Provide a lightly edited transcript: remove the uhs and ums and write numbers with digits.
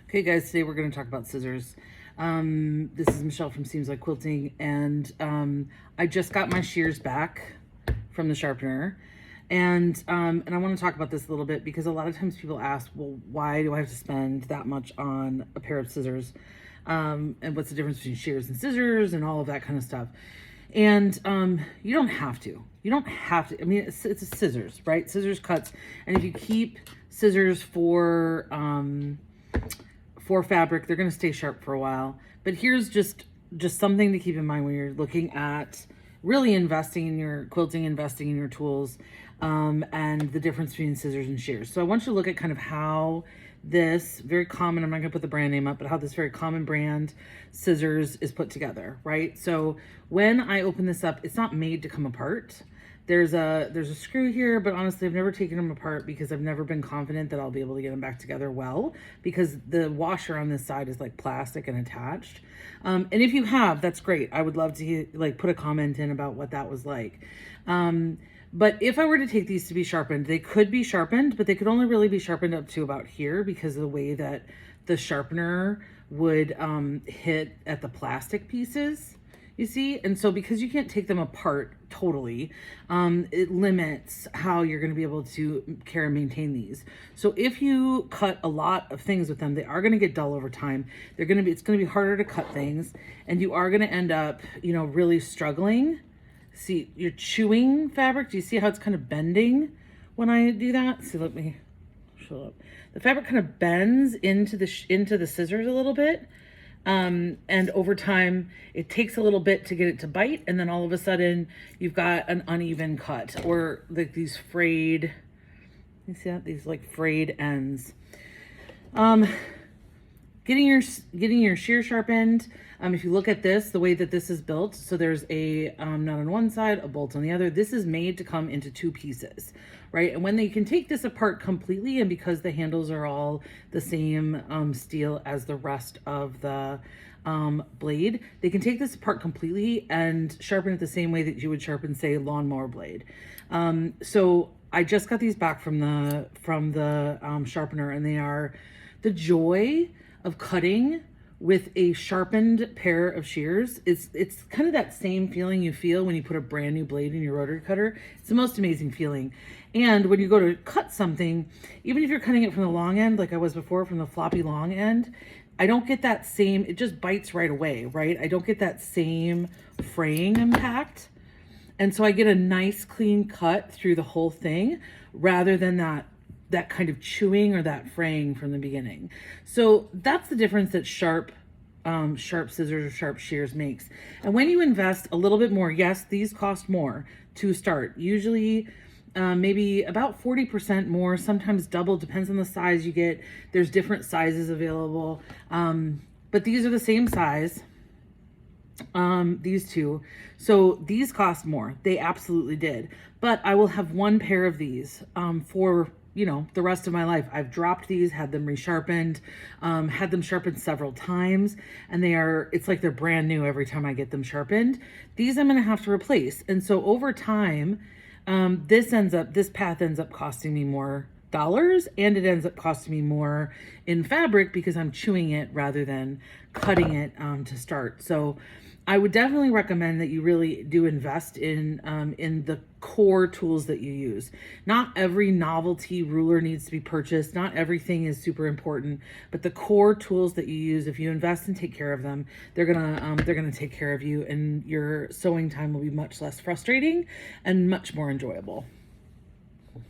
Okay guys, today we're going to talk about scissors. This is Michelle from Seems Like Quilting, and I just got my shears back from the sharpener. And I want to talk about this a little bit because a lot of times people ask, well, why do I have to spend that much on a pair of scissors? And what's the difference between shears and scissors and all of that kind of stuff. And you don't have to. You don't have to. I mean, it's a scissors, right? Scissors cuts. And if you keep scissors for fabric, they're going to stay sharp for a while. But here's just something to keep in mind when you're looking at really investing in your quilting, investing in your tools, and the difference between scissors and shears. So I want you to look at kind of how this very common, I'm not going to put the brand name up, but how this very common brand scissors is put together, right? So when I open this up, it's not made to come apart. There's a screw here, but honestly, I've never taken them apart because I've never been confident that I'll be able to get them back together well, because the washer on this side is like plastic and attached. And if you have, that's great. I would love to like put a comment in about what that was like. But if I were to take these to be sharpened, they could be sharpened, but they could only really be sharpened up to about here because of the way that the sharpener would hit at the plastic pieces. You see? And so because you can't take them apart totally, it limits how you're going to be able to care and maintain these. So if you cut a lot of things with them, they are going to get dull over time. It's going to be harder to cut things, and you are going to end up, really struggling. See, you're chewing fabric. Do you see how it's kind of bending when I do that? See, let me show up. The fabric kind of bends into the scissors a little bit. And over time, it takes a little bit to get it to bite, and then all of a sudden, you've got an uneven cut, or like these frayed, you see that? These like frayed ends. Getting your shear sharpened, if you look at this, the way that this is built, so there's a nut on one side, a bolt on the other. This is made to come into two pieces, right? And when they can take this apart completely, and because the handles are all the same steel as the rest of the blade, they can take this apart completely and sharpen it the same way that you would sharpen, say, a lawnmower blade. So I just got these back from the sharpener, and they are the joy of cutting with a sharpened pair of shears. It's kind of that same feeling you feel when you put a brand new blade in your rotary cutter. It's the most amazing feeling. And when you go to cut something, even if you're cutting it from the long end, like I was before, from the floppy long end, I don't get that same, it just bites right away, right? I don't get that same fraying impact. And so I get a nice clean cut through the whole thing rather than that kind of chewing or that fraying from the beginning. So that's the difference that sharp scissors or sharp shears makes. And when you invest a little bit more, yes, these cost more to start. Usually maybe about 40% more, sometimes double, depends on the size you get. There's different sizes available. But these are the same size, these two. So these cost more. They absolutely did. But I will have one pair of these for the rest of my life. I've dropped these, had them resharpened, had them sharpened several times, and it's like they're brand new every time I get them sharpened. These I'm going to have to replace. And so over time, this path ends up costing me more dollars, and it ends up costing me more in fabric because I'm chewing it rather than cutting it to start. So I would definitely recommend that you really do invest in the core tools that you use. Not every novelty ruler needs to be purchased. Not everything is super important, but the core tools that you use, if you invest and take care of them, they're gonna take care of you, and your sewing time will be much less frustrating and much more enjoyable.